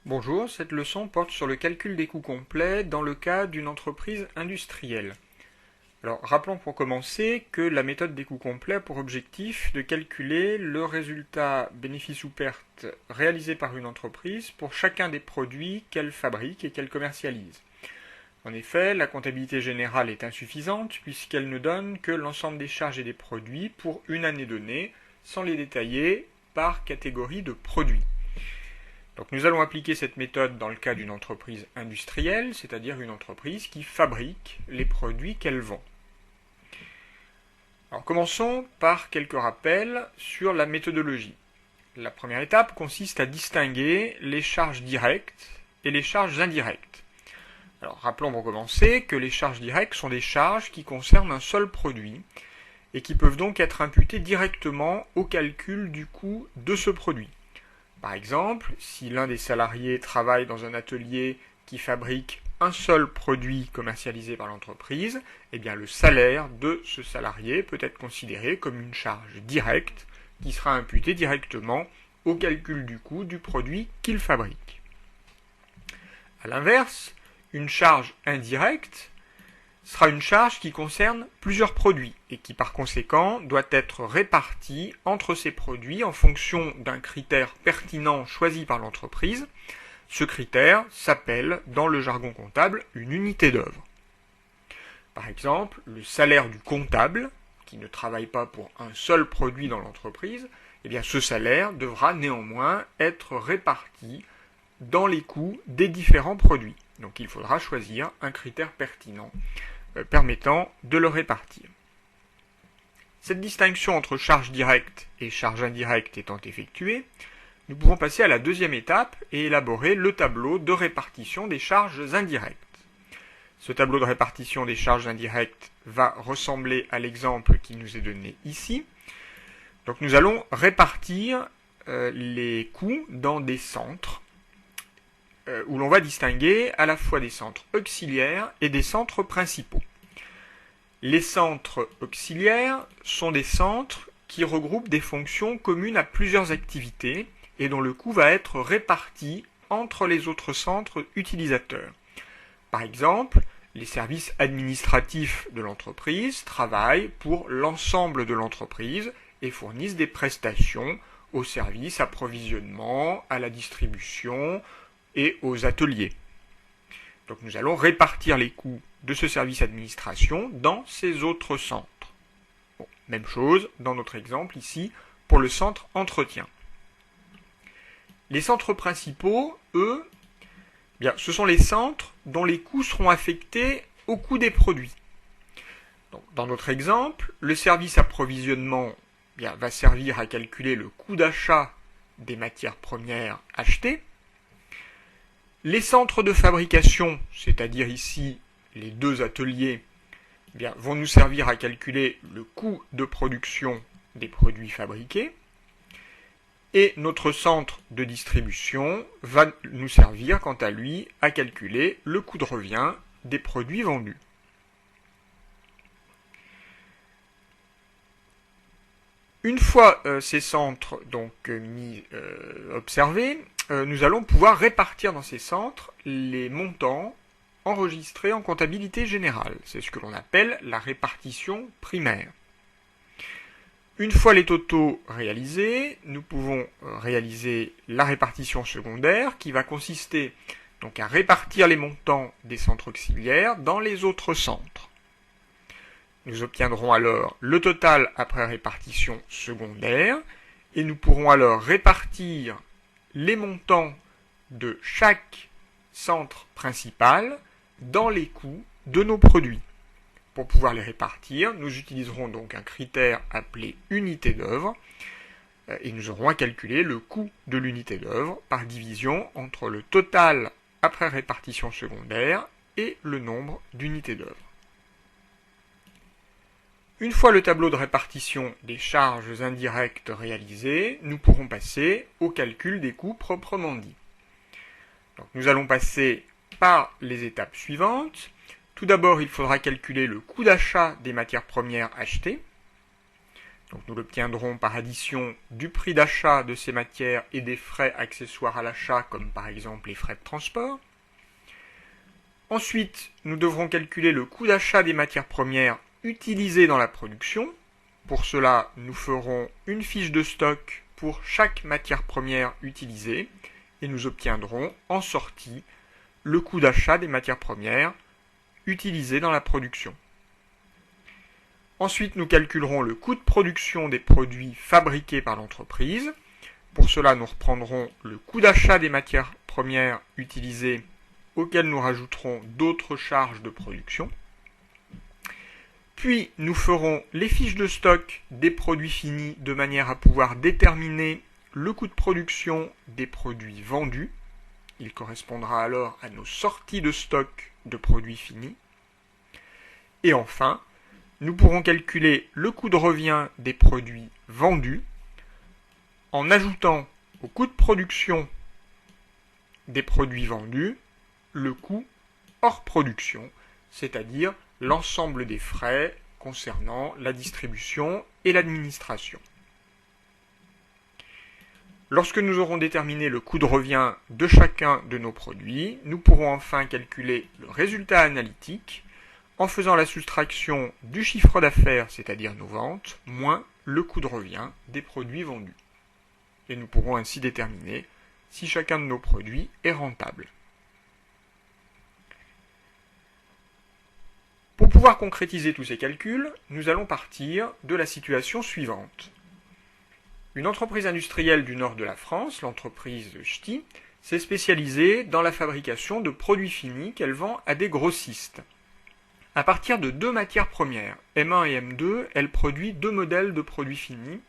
Bonjour, cette leçon porte sur le calcul des coûts complets dans le cas d'une entreprise industrielle. Alors, rappelons pour commencer que la méthode des coûts complets a pour objectif de calculer le résultat bénéfice ou perte réalisé par une entreprise pour chacun des produits qu'elle fabrique et qu'elle commercialise. En effet, la comptabilité générale est insuffisante puisqu'elle ne donne que l'ensemble des charges et des produits pour une année donnée, sans les détailler par catégorie de produits. Donc nous allons appliquer cette méthode dans le cas d'une entreprise industrielle, c'est-à-dire une entreprise qui fabrique les produits qu'elle vend. Alors commençons par quelques rappels sur la méthodologie. La première étape consiste à distinguer les charges directes et les charges indirectes. Alors rappelons pour commencer que les charges directes sont des charges qui concernent un seul produit et qui peuvent donc être imputées directement au calcul du coût de ce produit. Par exemple, si l'un des salariés travaille dans un atelier qui fabrique un seul produit commercialisé par l'entreprise, eh bien le salaire de ce salarié peut être considéré comme une charge directe qui sera imputée directement au calcul du coût du produit qu'il fabrique. A l'inverse, une charge indirecte sera une charge qui concerne plusieurs produits et qui par conséquent doit être répartie entre ces produits en fonction d'un critère pertinent choisi par l'entreprise. Ce critère s'appelle dans le jargon comptable une unité d'œuvre. Par exemple, le salaire du comptable, qui ne travaille pas pour un seul produit dans l'entreprise, eh bien ce salaire devra néanmoins être réparti dans les coûts des différents produits. Donc il faudra choisir un critère pertinent permettant de le répartir. Cette distinction entre charge directe et charge indirecte étant effectuée, nous pouvons passer à la deuxième étape et élaborer le tableau de répartition des charges indirectes. Ce tableau de répartition des charges indirectes va ressembler à l'exemple qui nous est donné ici. Donc nous allons répartir les coûts dans des centres où l'on va distinguer à la fois des centres auxiliaires et des centres principaux. Les centres auxiliaires sont des centres qui regroupent des fonctions communes à plusieurs activités et dont le coût va être réparti entre les autres centres utilisateurs. Par exemple, les services administratifs de l'entreprise travaillent pour l'ensemble de l'entreprise et fournissent des prestations aux services approvisionnement, à la distribution, et aux ateliers. Donc nous allons répartir les coûts de ce service administration dans ces autres centres. Bon, même chose dans notre exemple ici pour le centre entretien. Les centres principaux, eux, bien, ce sont les centres dont les coûts seront affectés au coût des produits. Donc, dans notre exemple, le service approvisionnement bien, va servir à calculer le coût d'achat des matières premières achetées. Les centres de fabrication, c'est-à-dire ici les deux ateliers, eh bien, vont nous servir à calculer le coût de production des produits fabriqués. Et notre centre de distribution va nous servir, quant à lui, à calculer le coût de revient des produits vendus. Une fois ces centres donc observés, nous allons pouvoir répartir dans ces centres les montants enregistrés en comptabilité générale. C'est ce que l'on appelle la répartition primaire. Une fois les totaux réalisés, nous pouvons réaliser la répartition secondaire qui va consister donc à répartir les montants des centres auxiliaires dans les autres centres. Nous obtiendrons alors le total après répartition secondaire et nous pourrons alors répartir les montants de chaque centre principal dans les coûts de nos produits. Pour pouvoir les répartir, nous utiliserons donc un critère appelé unité d'œuvre et nous aurons à calculer le coût de l'unité d'œuvre par division entre le total après répartition secondaire et le nombre d'unités d'œuvre. Une fois le tableau de répartition des charges indirectes réalisé, nous pourrons passer au calcul des coûts proprement dit. Donc, nous allons passer par les étapes suivantes. Tout d'abord, il faudra calculer le coût d'achat des matières premières achetées. Donc nous l'obtiendrons par addition du prix d'achat de ces matières et des frais accessoires à l'achat, comme par exemple les frais de transport. Ensuite, nous devrons calculer le coût d'achat des matières premières utilisées dans la production. Pour cela, nous ferons une fiche de stock pour chaque matière première utilisée et nous obtiendrons en sortie le coût d'achat des matières premières utilisées dans la production. Ensuite, nous calculerons le coût de production des produits fabriqués par l'entreprise. Pour cela, nous reprendrons le coût d'achat des matières premières utilisées auxquelles nous rajouterons d'autres charges de production. Puis, nous ferons les fiches de stock des produits finis de manière à pouvoir déterminer le coût de production des produits vendus. Il correspondra alors à nos sorties de stock de produits finis. Et enfin, nous pourrons calculer le coût de revient des produits vendus en ajoutant au coût de production des produits vendus le coût hors production, c'est-à-dire l'ensemble des frais concernant la distribution et l'administration. Lorsque nous aurons déterminé le coût de revient de chacun de nos produits, nous pourrons enfin calculer le résultat analytique en faisant la soustraction du chiffre d'affaires, c'est-à-dire nos ventes, moins le coût de revient des produits vendus. Et nous pourrons ainsi déterminer si chacun de nos produits est rentable. Pour pouvoir concrétiser tous ces calculs, nous allons partir de la situation suivante. Une entreprise industrielle du nord de la France, l'entreprise Ch'ti, s'est spécialisée dans la fabrication de produits finis qu'elle vend à des grossistes. À partir de deux matières premières, M1 et M2, elle produit deux modèles de produits finis,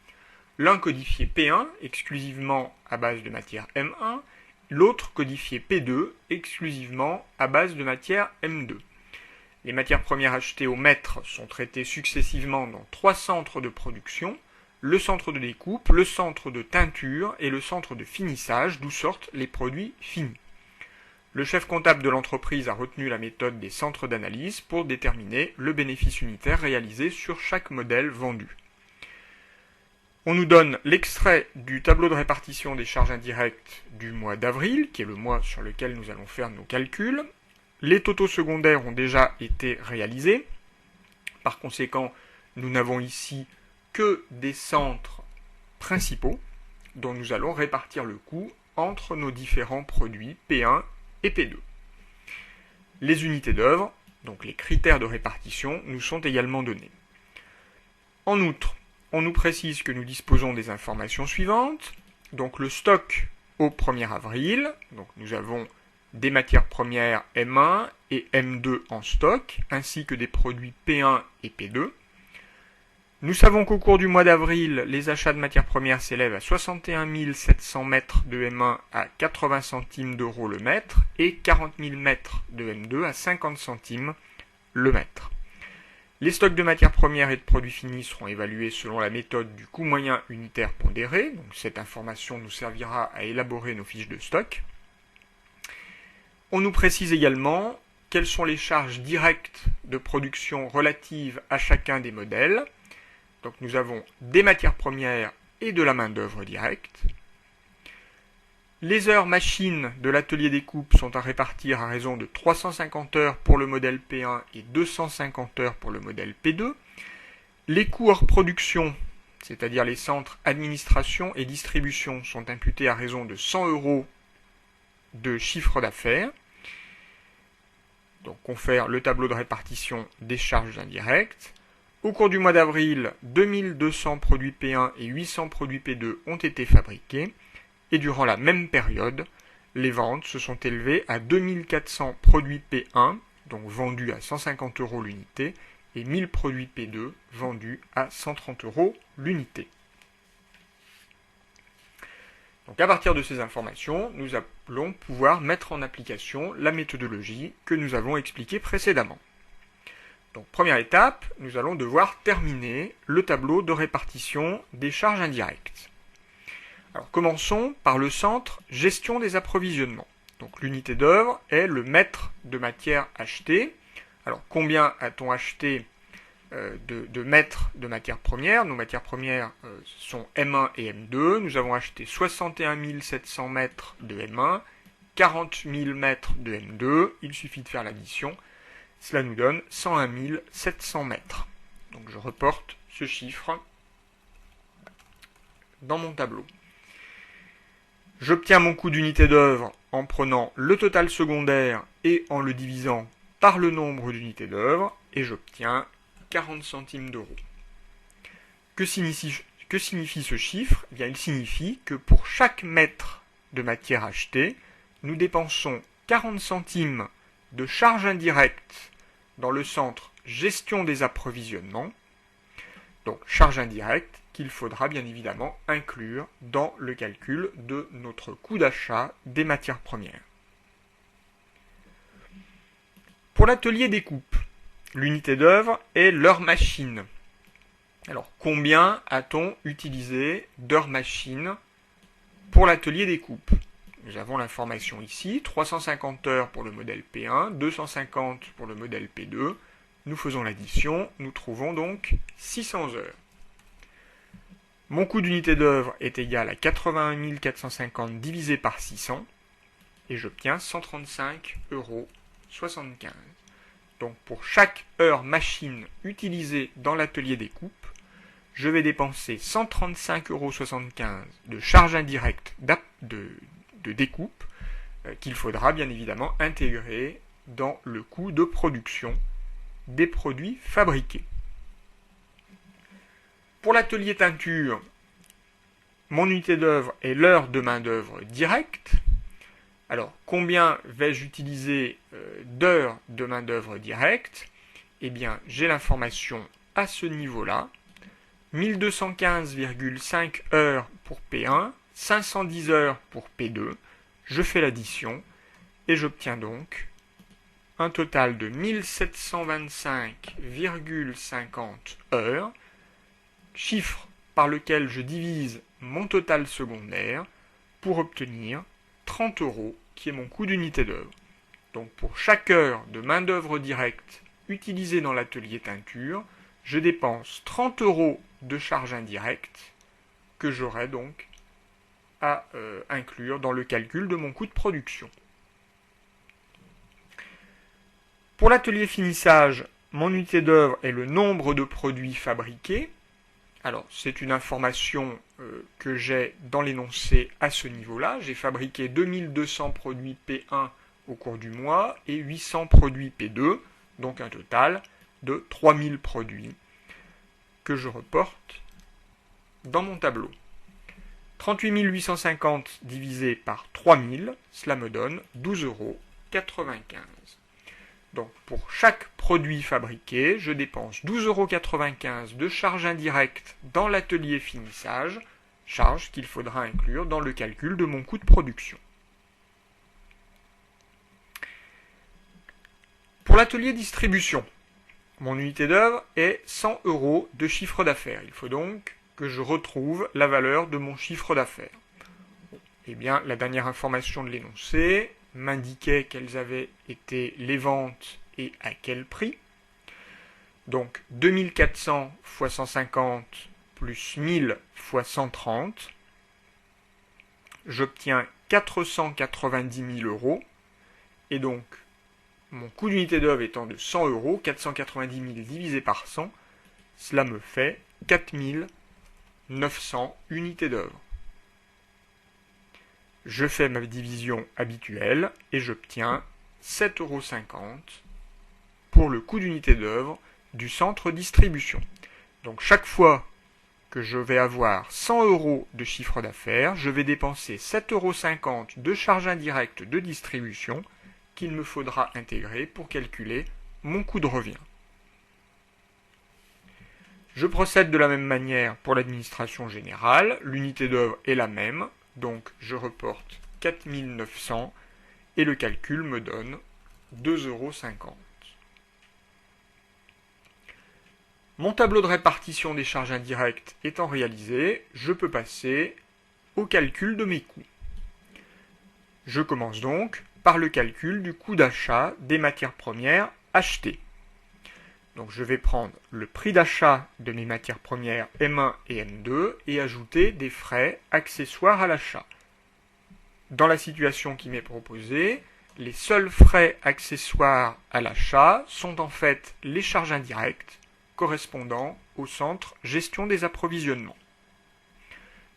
l'un codifié P1, exclusivement à base de matière M1, l'autre codifié P2, exclusivement à base de matière M2. Les matières premières achetées au mètre sont traitées successivement dans trois centres de production, le centre de découpe, le centre de teinture et le centre de finissage, d'où sortent les produits finis. Le chef comptable de l'entreprise a retenu la méthode des centres d'analyse pour déterminer le bénéfice unitaire réalisé sur chaque modèle vendu. On nous donne l'extrait du tableau de répartition des charges indirectes du mois d'avril, qui est le mois sur lequel nous allons faire nos calculs. Les totaux secondaires ont déjà été réalisés. Par conséquent, nous n'avons ici que des centres principaux dont nous allons répartir le coût entre nos différents produits P1 et P2. Les unités d'œuvre, donc les critères de répartition, nous sont également donnés. En outre, on nous précise que nous disposons des informations suivantes. Donc le stock au 1er avril, donc nous avons des matières premières M1 et M2 en stock, ainsi que des produits P1 et P2. Nous savons qu'au cours du mois d'avril, les achats de matières premières s'élèvent à 61 700 mètres de M1 à 80 centimes d'euros le mètre et 40 000 mètres de M2 à 50 centimes le mètre. Les stocks de matières premières et de produits finis seront évalués selon la méthode du coût moyen unitaire pondéré. Donc cette information nous servira à élaborer nos fiches de stock. On nous précise également quelles sont les charges directes de production relatives à chacun des modèles. Donc nous avons des matières premières et de la main-d'œuvre directe. Les heures machines de l'atelier découpe sont à répartir à raison de 350 heures pour le modèle P1 et 250 heures pour le modèle P2. Les coûts hors production, c'est-à-dire les centres administration et distribution, sont imputés à raison de 100 euros de chiffre d'affaires. Donc on fait le tableau de répartition des charges indirectes. Au cours du mois d'avril, 2200 produits P1 et 800 produits P2 ont été fabriqués, et durant la même période, les ventes se sont élevées à 2400 produits P1, donc vendus à 150 euros l'unité, et 1000 produits P2 vendus à 130 euros l'unité. Donc à partir de ces informations, nous allons pouvoir mettre en application la méthodologie que nous avons expliquée précédemment. Donc première étape, nous allons devoir terminer le tableau de répartition des charges indirectes. Alors commençons par le centre gestion des approvisionnements. Donc l'unité d'œuvre est le mètre de matière achetée. Alors combien a-t-on acheté de mètres de matières premières. Nos matières premières sont M1 et M2. Nous avons acheté 61 700 mètres de M1, 40 000 mètres de M2. Il suffit de faire l'addition. Cela nous donne 101 700 mètres. Donc je reporte ce chiffre dans mon tableau. J'obtiens mon coût d'unité d'œuvre en prenant le total secondaire et en le divisant par le nombre d'unités d'œuvre, et j'obtiens 40 centimes d'euros. Que signifie ce chiffre ? Eh bien, il signifie que pour chaque mètre de matière achetée, nous dépensons 40 centimes de charges indirectes dans le centre gestion des approvisionnements, donc charges indirectes qu'il faudra bien évidemment inclure dans le calcul de notre coût d'achat des matières premières. Pour l'atelier découpe, l'unité d'œuvre est l'heure machine. Alors, combien a-t-on utilisé d'heures machine pour l'atelier découpe ? Nous avons l'information ici, 350 heures pour le modèle P1, 250 pour le modèle P2. Nous faisons l'addition, nous trouvons donc 600 heures. Mon coût d'unité d'œuvre est égal à 81 450 divisé par 600, et j'obtiens 135,75 €. Donc pour chaque heure machine utilisée dans l'atelier découpe, je vais dépenser 135,75 € de charges indirectes de découpe qu'il faudra bien évidemment intégrer dans le coût de production des produits fabriqués. Pour l'atelier teinture, mon unité d'œuvre est l'heure de main-d'œuvre directe. Alors, combien vais-je utiliser d'heures de main-d'œuvre directe ? Eh bien, j'ai l'information à ce niveau-là. 1215,5 heures pour P1, 510 heures pour P2. Je fais l'addition et j'obtiens donc un total de 1725,50 heures, chiffre par lequel je divise mon total secondaire pour obtenir 30 €, qui est mon coût d'unité d'œuvre. Donc pour chaque heure de main-d'œuvre directe utilisée dans l'atelier teinture, je dépense 30 € de charges indirectes que j'aurai donc à inclure dans le calcul de mon coût de production. Pour l'atelier finissage, mon unité d'œuvre est le nombre de produits fabriqués. Alors, c'est une information que j'ai dans l'énoncé à ce niveau-là. J'ai fabriqué 2200 produits P1 au cours du mois et 800 produits P2, donc un total de 3000 produits que je reporte dans mon tableau. 38 850 divisé par 3000, cela me donne 12,95 €. Donc pour chaque produit fabriqué, je dépense 12,95 € de charges indirectes dans l'atelier finissage, charges qu'il faudra inclure dans le calcul de mon coût de production. Pour l'atelier distribution, mon unité d'œuvre est 100 € de chiffre d'affaires. Il faut donc que je retrouve la valeur de mon chiffre d'affaires. Eh bien, la dernière information de l'énoncé m'indiquait quelles avaient été les ventes et à quel prix. Donc 2400 fois 150 plus 1000 fois 130, j'obtiens 490 000 €, et donc mon coût d'unité d'œuvre étant de 100 €, 490 000 divisé par 100, cela me fait 4900 unités d'œuvre. Je fais ma division habituelle et j'obtiens 7,50 € pour le coût d'unité d'œuvre du centre distribution. Donc chaque fois que je vais avoir 100 € de chiffre d'affaires, je vais dépenser 7,50 € de charges indirectes de distribution qu'il me faudra intégrer pour calculer mon coût de revient. Je procède de la même manière pour l'administration générale. L'unité d'œuvre est la même, donc je reporte 4900 et le calcul me donne 2,50 €. Mon tableau de répartition des charges indirectes étant réalisé, je peux passer au calcul de mes coûts. Je commence donc par le calcul du coût d'achat des matières premières achetées. Donc je vais prendre le prix d'achat de mes matières premières M1 et M2 et ajouter des frais accessoires à l'achat. Dans la situation qui m'est proposée, les seuls frais accessoires à l'achat sont en fait les charges indirectes correspondant au centre gestion des approvisionnements.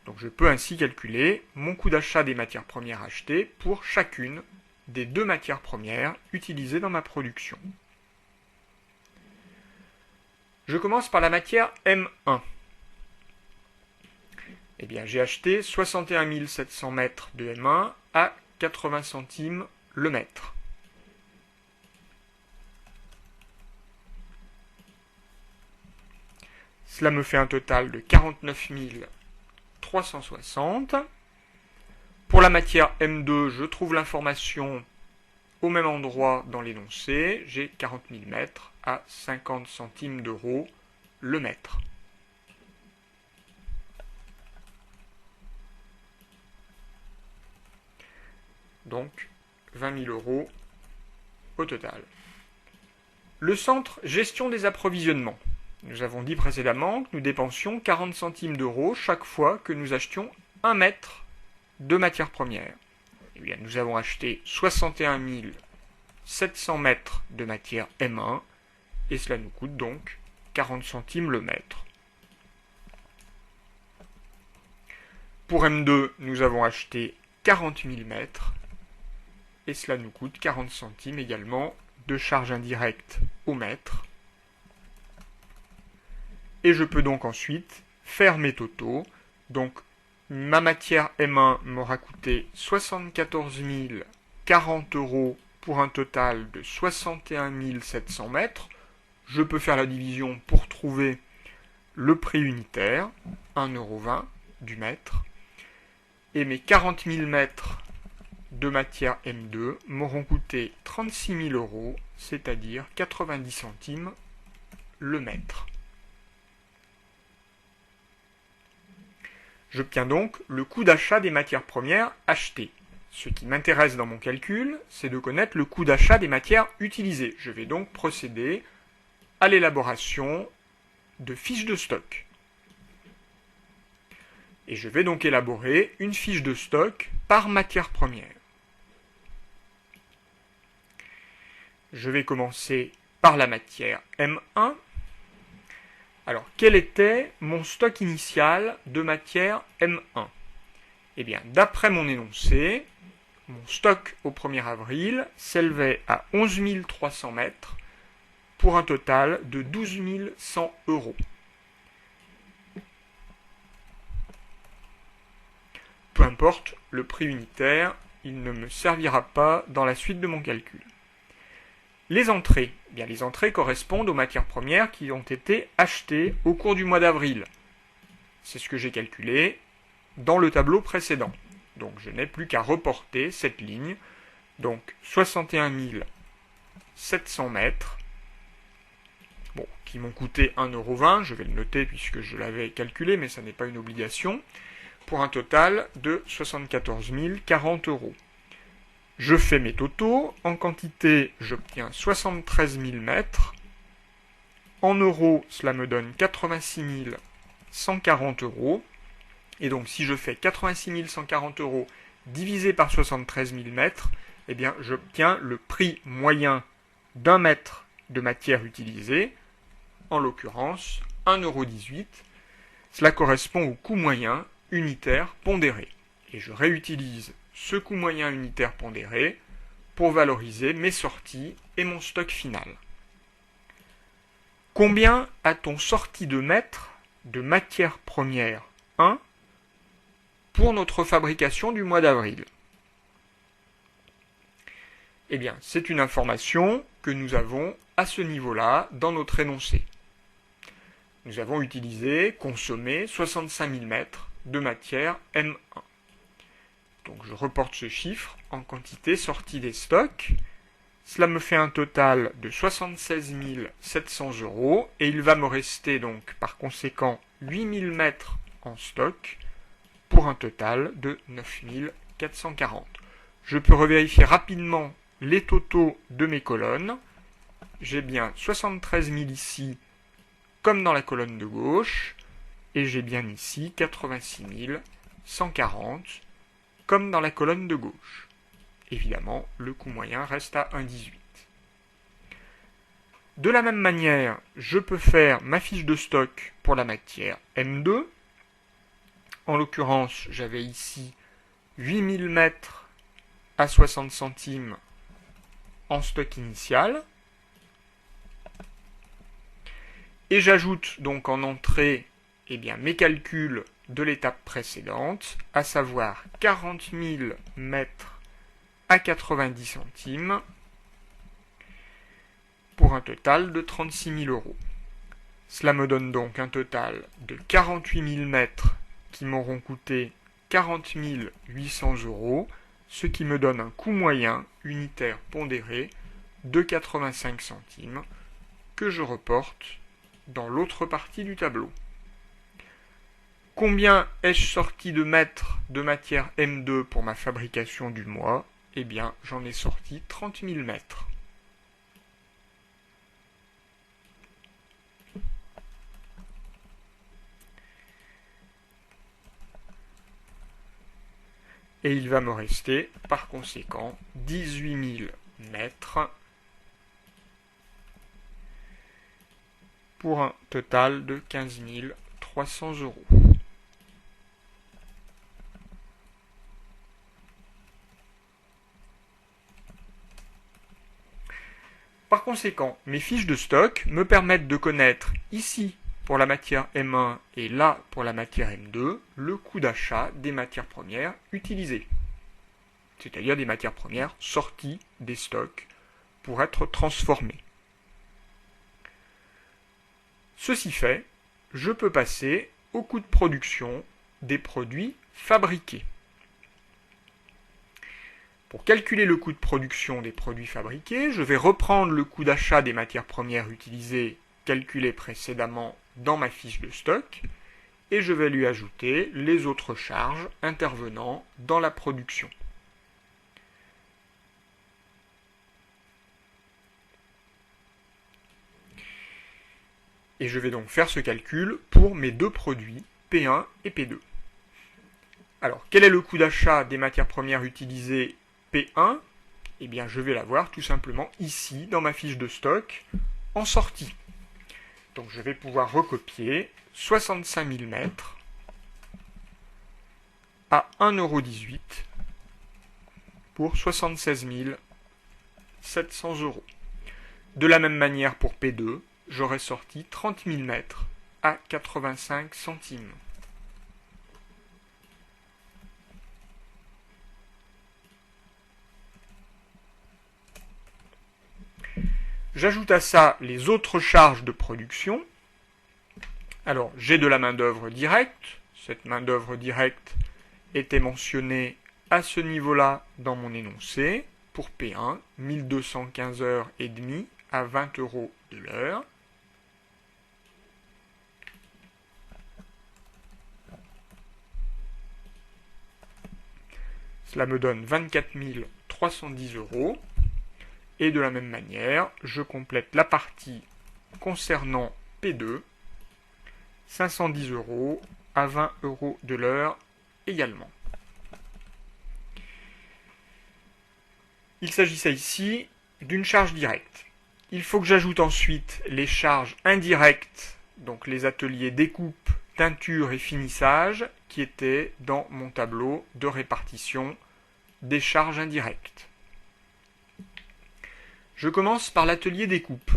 Donc je peux ainsi calculer mon coût d'achat des matières premières achetées pour chacune des deux matières premières utilisées dans ma production. Je commence par la matière M1. Eh bien, j'ai acheté 61 700 mètres de M1 à 80 centimes le mètre. Cela me fait un total de 49 360. Pour la matière M2, je trouve l'information au même endroit dans l'énoncé. J'ai 40 000 mètres à 50 centimes d'euros le mètre. Donc 20 000 euros au total. Le centre gestion des approvisionnements. Nous avons dit précédemment que nous dépensions 40 centimes d'euros chaque fois que nous achetions 1 mètre de matières premières. Eh bien, nous avons acheté 61 700 mètres de matière M1 et cela nous coûte donc 40 centimes le mètre. Pour M2, nous avons acheté 40 000 mètres et cela nous coûte 40 centimes également de charge indirecte au mètre. Et je peux donc ensuite faire mes totaux. Donc ma matière M1 m'aura coûté 74 040 euros pour un total de 61 700 mètres. Je peux faire la division pour trouver le prix unitaire, 1,20 € du mètre. Et mes 40 000 mètres de matière M2 m'auront coûté 36 000 euros, c'est-à-dire 90 centimes le mètre. J'obtiens donc le coût d'achat des matières premières achetées. Ce qui m'intéresse dans mon calcul, c'est de connaître le coût d'achat des matières utilisées. Je vais donc procéder à l'élaboration de fiches de stock. Et je vais donc élaborer une fiche de stock par matière première. Je vais commencer par la matière M1. Alors, quel était mon stock initial de matière M1 ? Eh bien, d'après mon énoncé, mon stock au 1er avril s'élevait à 11 300 mètres pour un total de 12 100 euros. Peu importe le prix unitaire, il ne me servira pas dans la suite de mon calcul. Les entrées. Eh bien, les entrées correspondent aux matières premières qui ont été achetées au cours du mois d'avril. C'est ce que j'ai calculé dans le tableau précédent. Donc je n'ai plus qu'à reporter cette ligne. Donc 61 700 mètres, qui m'ont coûté 1,20 €, je vais le noter puisque je l'avais calculé, mais ça n'est pas une obligation, pour un total de 74 040 euros. Je fais mes totaux. En quantité, j'obtiens 73 000 mètres. En euros, cela me donne 86 140 euros. Et donc, si je fais 86 140 euros divisé par 73 000 mètres, eh bien, j'obtiens le prix moyen d'un mètre de matière utilisée, en l'occurrence 1,18 €. Cela correspond au coût moyen unitaire pondéré. Et je réutilise ce coût moyen unitaire pondéré pour valoriser mes sorties et mon stock final. Combien a-t-on sorti de mètres de matière première 1 pour notre fabrication du mois d'avril ? Eh bien, c'est une information que nous avons à ce niveau-là dans notre énoncé. Nous avons consommé 65 000 mètres de matière M1. Donc je reporte ce chiffre en quantité sortie des stocks. Cela me fait un total de 76 700 euros et il va me rester donc par conséquent 8 000 mètres en stock pour un total de 9 440. Je peux revérifier rapidement les totaux de mes colonnes. j'ai bien 73 000 ici, comme dans la colonne de gauche, et j'ai bien ici 86 140, comme dans la colonne de gauche. Évidemment, le coût moyen reste à 1,18. De la même manière, je peux faire ma fiche de stock pour la matière M2. En l'occurrence, j'avais ici 8000 mètres à 60 centimes en stock initial. Et j'ajoute donc en entrée mes calculs de l'étape précédente, à savoir 40 000 mètres à 90 centimes pour un total de 36 000 euros. Cela me donne donc un total de 48 000 mètres qui m'auront coûté 40 800 euros, ce qui me donne un coût moyen unitaire pondéré de 85 centimes que je reporte dans l'autre partie du tableau. Combien ai-je sorti de mètres de matière M2 pour ma fabrication du mois? Eh bien, j'en ai sorti 30 000 mètres. Et il va me rester, par conséquent, 18 000 mètres pour un total de 15 300 euros. Par conséquent, mes fiches de stock me permettent de connaître ici pour la matière M1 et là pour la matière M2 le coût d'achat des matières premières utilisées, c'est-à-dire des matières premières sorties des stocks pour être transformées. Ceci fait, je peux passer au coût de production des produits fabriqués. Pour calculer le coût de production des produits fabriqués, je vais reprendre le coût d'achat des matières premières utilisées calculé précédemment dans ma fiche de stock et je vais lui ajouter les autres charges intervenant dans la production. Et je vais donc faire ce calcul pour mes deux produits, P1 et P2. Alors, quel est le coût d'achat des matières premières utilisées P1? Eh bien, je vais l'avoir tout simplement ici, dans ma fiche de stock, en sortie. Donc, je vais pouvoir recopier 65 000 mètres à 1,18 € pour 76 700 euros. De la même manière pour P2, j'aurais sorti 30 000 mètres à 85 centimes. J'ajoute à ça les autres charges de production. Alors, j'ai de la main-d'œuvre directe. Cette main-d'œuvre directe était mentionnée à ce niveau-là dans mon énoncé. Pour P1, 1215 heures et demie à 20 € de l'heure. Cela me donne 24 310 euros. Et de la même manière, je complète la partie concernant P2, 510 € à 20 € de l'heure également. Il s'agissait ici d'une charge directe. Il faut que j'ajoute ensuite les charges indirectes, donc les ateliers découpe, teinture et finissage, qui étaient dans mon tableau de répartition des charges indirectes. Je commence par l'atelier découpe.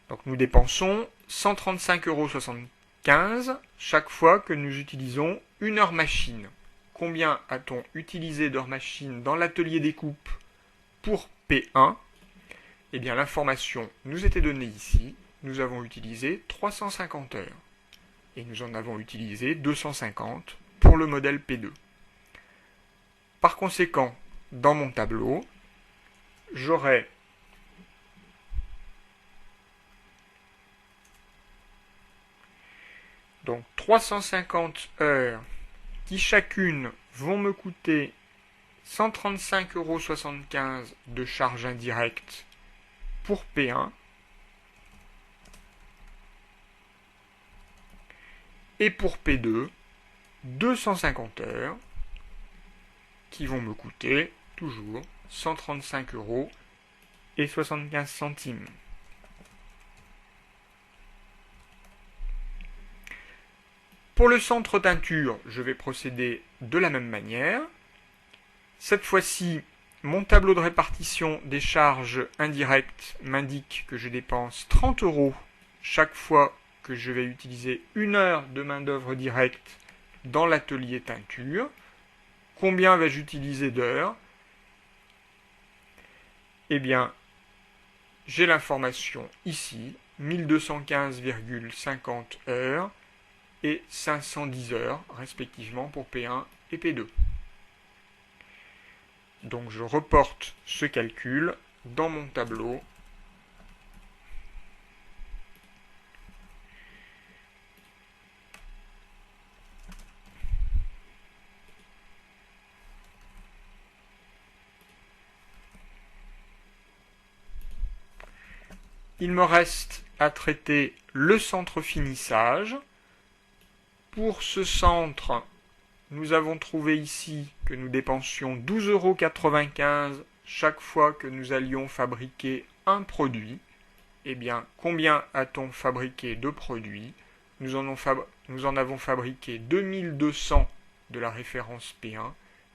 Donc nous dépensons 135,75 € chaque fois que nous utilisons une heure machine. Combien a-t-on utilisé d'heures machine dans l'atelier découpe pour P1? Eh bien l'information nous était donnée ici. Nous avons utilisé 350 heures. Et nous en avons utilisé 250 pour le modèle P2. Par conséquent, dans mon tableau, j'aurai donc 350 heures qui chacune vont me coûter 135,75 € de charges indirectes pour P1 et pour P2, 250 heures qui vont me coûter toujours 135 € et 75 centimes. Pour le centre teinture, je vais procéder de la même manière. Cette fois-ci, mon tableau de répartition des charges indirectes m'indique que je dépense 30 € chaque fois que je vais utiliser 1 heure de main-d'œuvre directe dans l'atelier teinture. Combien vais-je utiliser d'heures? Eh bien, j'ai l'information ici, 1215,50 heures et 510 heures, respectivement, pour P1 et P2. Donc je reporte ce calcul dans mon tableau. Il me reste à traiter le centre finissage. Pour ce centre, nous avons trouvé ici que nous dépensions 12,95 € chaque fois que nous allions fabriquer un produit. Eh bien, combien a-t-on fabriqué de produits? Nous en avons fabriqué 2200 de la référence P1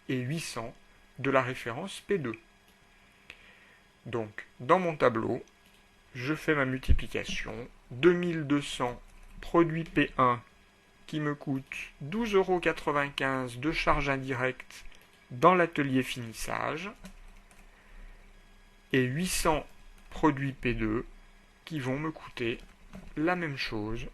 et 800 de la référence P2. Donc, dans mon tableau, je fais ma multiplication. 2200 produits P1 qui me coûte 12,95 € de charge indirecte dans l'atelier finissage et 800 produits P2 qui vont me coûter la même chose.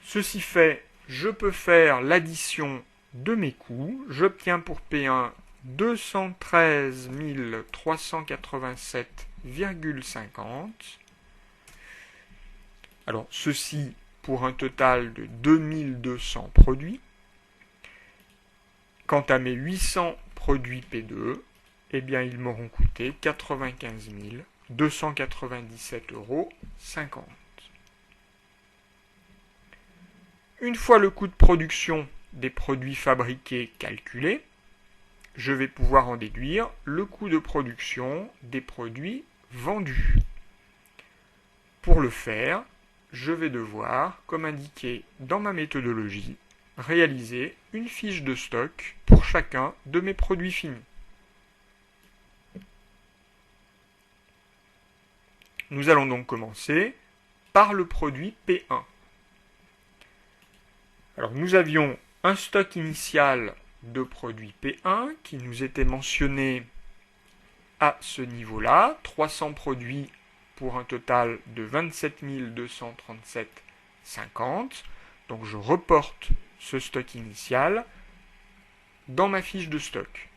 Ceci fait, je peux faire l'addition de mes coûts. J'obtiens pour P1 213 387,50. Alors, ceci pour un total de 2200 produits. Quant à mes 800 produits P2, eh bien, ils m'auront coûté 95 297,50 €. Une fois le coût de production des produits fabriqués calculé, je vais pouvoir en déduire le coût de production des produits vendus. Pour le faire, je vais devoir, comme indiqué dans ma méthodologie, réaliser une fiche de stock pour chacun de mes produits finis. Nous allons donc commencer par le produit P1. Alors nous avions un stock initial de produits P1 qui nous était mentionné à ce niveau-là, 300 produits pour un total de 27 237,50. Donc je reporte ce stock initial dans ma fiche de stock.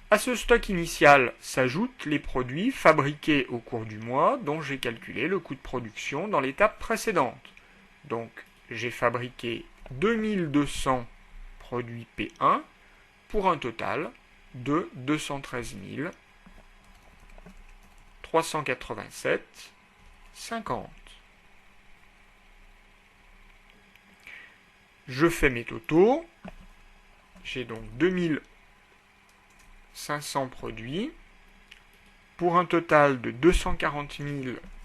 À ce stock initial s'ajoutent les produits fabriqués au cours du mois dont j'ai calculé le coût de production dans l'étape précédente. Donc j'ai fabriqué 2200 produits P1 pour un total de 213 387,50. Je fais mes totaux. J'ai donc 2500 produits pour un total de 240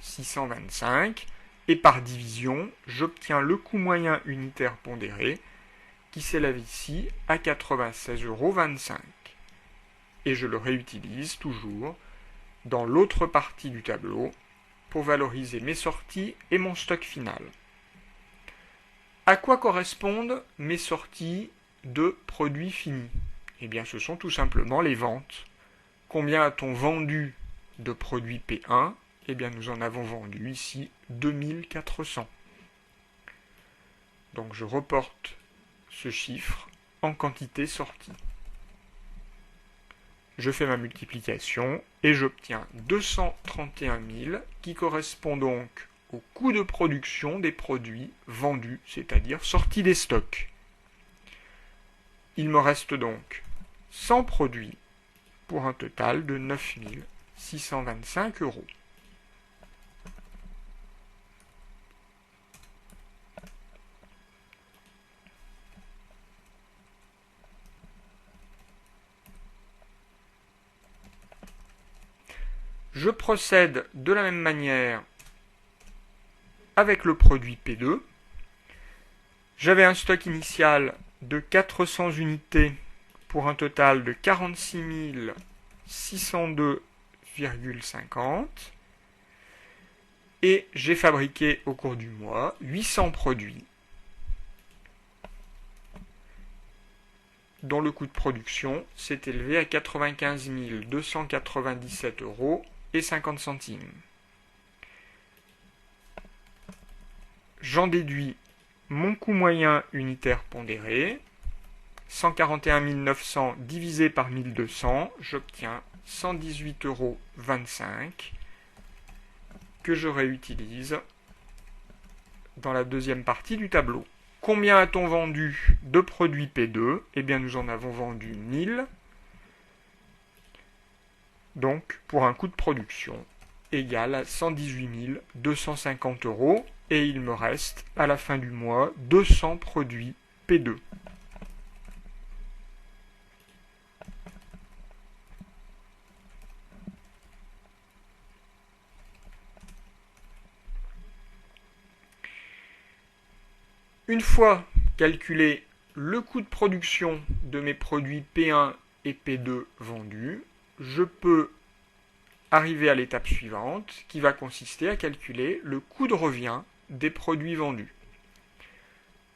625 et par division, j'obtiens le coût moyen unitaire pondéré qui s'élève ici à 96,25 €. Et je le réutilise toujours dans l'autre partie du tableau pour valoriser mes sorties et mon stock final. À quoi correspondent mes sorties de produits finis? Eh bien, ce sont tout simplement les ventes. Combien a-t-on vendu de produits P1? Eh bien, nous en avons vendu ici 2400. Donc, je reporte ce chiffre en quantité sortie. Je fais ma multiplication et j'obtiens 231 000 qui correspond donc au coût de production des produits vendus, c'est-à-dire sortis des stocks. Il me reste donc 100 produits pour un total de 9 625 euros. Je procède de la même manière avec le produit P2. J'avais un stock initial de 400 unités pour un total de 46 602,50 et j'ai fabriqué au cours du mois 800 produits dont le coût de production s'est élevé à 95 297 euros et 50 centimes. J'en déduis mon coût moyen unitaire pondéré, 141 900 divisé par 1200, j'obtiens 118,25 euros que je réutilise dans la deuxième partie du tableau. Combien a-t-on vendu de produits P2? Eh bien, nous en avons vendu 1000. Donc, pour un coût de production égal à 118 250 euros. Et il me reste, à la fin du mois, 200 produits P2. Une fois calculé le coût de production de mes produits P1 et P2 vendus, je peux arriver à l'étape suivante qui va consister à calculer le coût de revient des produits vendus.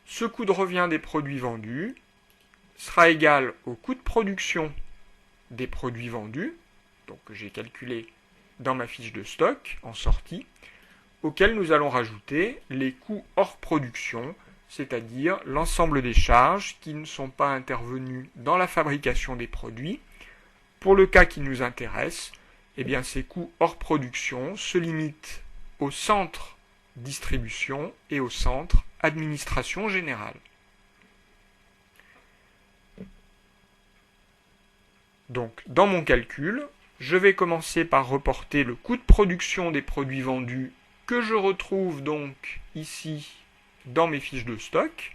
Ce coût de revient des produits vendus sera égal au coût de production des produits vendus, donc que j'ai calculé dans ma fiche de stock en sortie, auquel nous allons rajouter les coûts hors production, c'est-à-dire l'ensemble des charges qui ne sont pas intervenues dans la fabrication des produits. Pour le cas qui nous intéresse, eh bien, ces coûts hors production se limitent au centre distribution et au centre administration générale. Donc, dans mon calcul, je vais commencer par reporter le coût de production des produits vendus que je retrouve donc ici dans mes fiches de stock.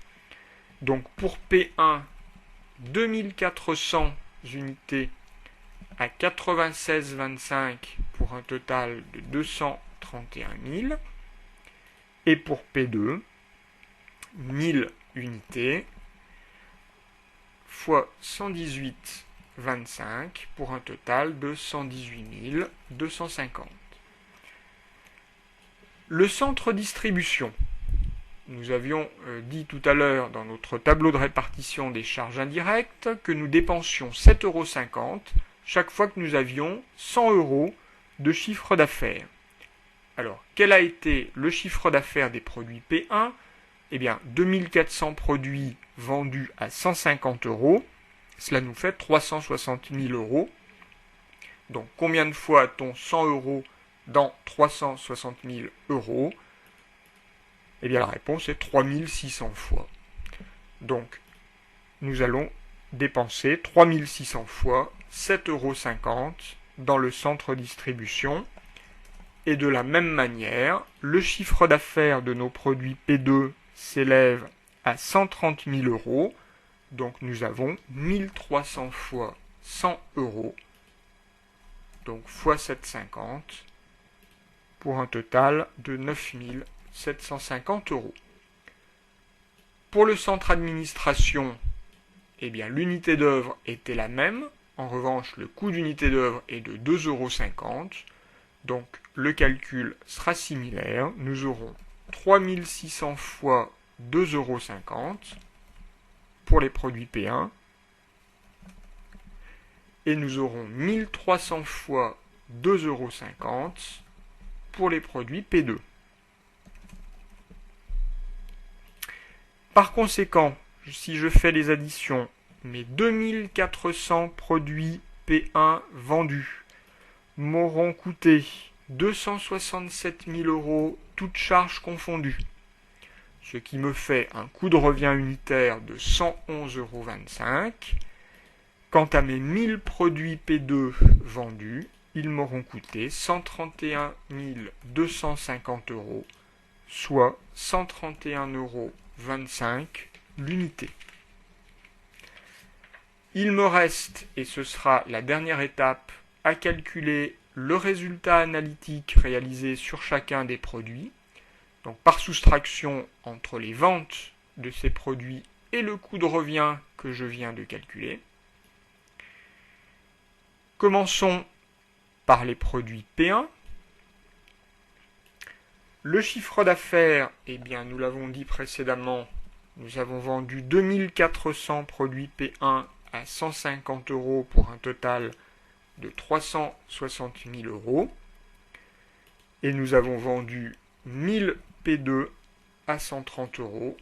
Donc, pour P1, 2400 unités à 96,25 pour un total de 231 000. Et pour P2, 1000 unités fois 118,25 pour un total de 118 250. Le centre distribution. Nous avions dit tout à l'heure dans notre tableau de répartition des charges indirectes que nous dépensions 7,50 € chaque fois que nous avions 100 € de chiffre d'affaires. Alors, quel a été le chiffre d'affaires des produits P1? Eh bien, 2400 produits vendus à 150 €. Cela nous fait 360 000 €. Donc, combien de fois a-t-on 100 € dans 360 000 €? Eh bien, la réponse est 3600 fois. Donc, nous allons dépenser 3600 fois 7,50 € dans le centre distribution. Et de la même manière, le chiffre d'affaires de nos produits P2 s'élève à 130 000 €. Donc nous avons 1300 fois 100 €. Donc fois 7,50 pour un total de 9 750 €. Pour le centre administration, eh bien l'unité d'œuvre était la même. En revanche, le coût d'unité d'œuvre est de 2,50 €. Donc, le calcul sera similaire. Nous aurons 3600 fois 2,50 € pour les produits P1. Et nous aurons 1300 fois 2,50 € pour les produits P2. Par conséquent, si je fais les additions, mes 2400 produits P1 vendus m'auront coûté 267 000 € toutes charges confondues, ce qui me fait un coût de revient unitaire de 111,25 €. Quant à mes 1000 produits P2 vendus, ils m'auront coûté 131 250 €, soit 131,25 € l'unité. Il me reste, et ce sera la dernière étape, à calculer le résultat analytique réalisé sur chacun des produits, donc par soustraction entre les ventes de ces produits et le coût de revient que je viens de calculer. Commençons par les produits P1. Le chiffre d'affaires, eh bien, nous l'avons dit précédemment, nous avons vendu 2400 produits P1 à 150 € pour un total de 360 000 €. Et nous avons vendu 1000 P2 à 130 €.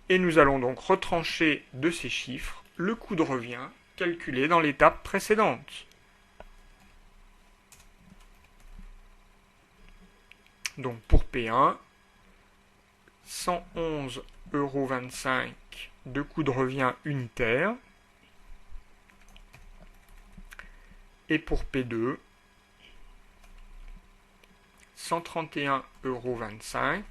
Et nous allons donc retrancher de ces chiffres le coût de revient calculé dans l'étape précédente. Donc pour P1, 111,25 € de coût de revient unitaire. Et pour P2, 131,25 €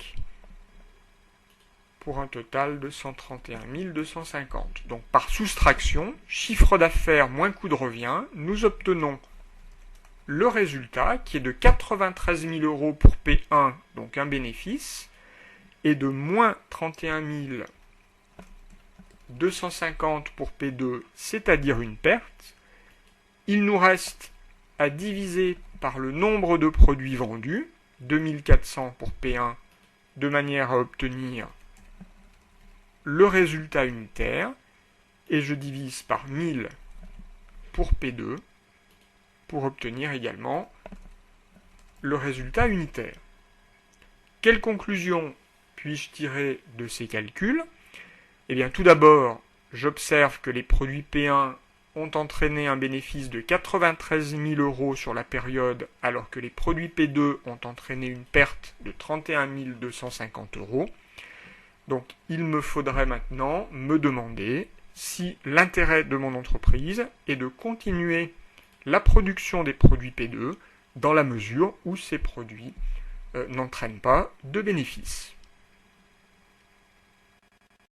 pour un total de 131 250. Donc par soustraction, chiffre d'affaires moins coût de revient, nous obtenons le résultat qui est de 93 000 € pour P1, donc un bénéfice, et de moins 31 250 pour P2, c'est-à-dire une perte. Il nous reste à diviser par le nombre de produits vendus, 2400 pour P1, de manière à obtenir le résultat unitaire, et je divise par 1000 pour P2, pour obtenir également le résultat unitaire. Quelle conclusion puis-je tirer de ces calculs? Eh bien, tout d'abord, j'observe que les produits P1 ont entraîné un bénéfice de 93 000 € sur la période, alors que les produits P2 ont entraîné une perte de 31 250 €. Donc, il me faudrait maintenant me demander si l'intérêt de mon entreprise est de continuer la production des produits P2 dans la mesure où ces produits n'entraînent pas de bénéfices.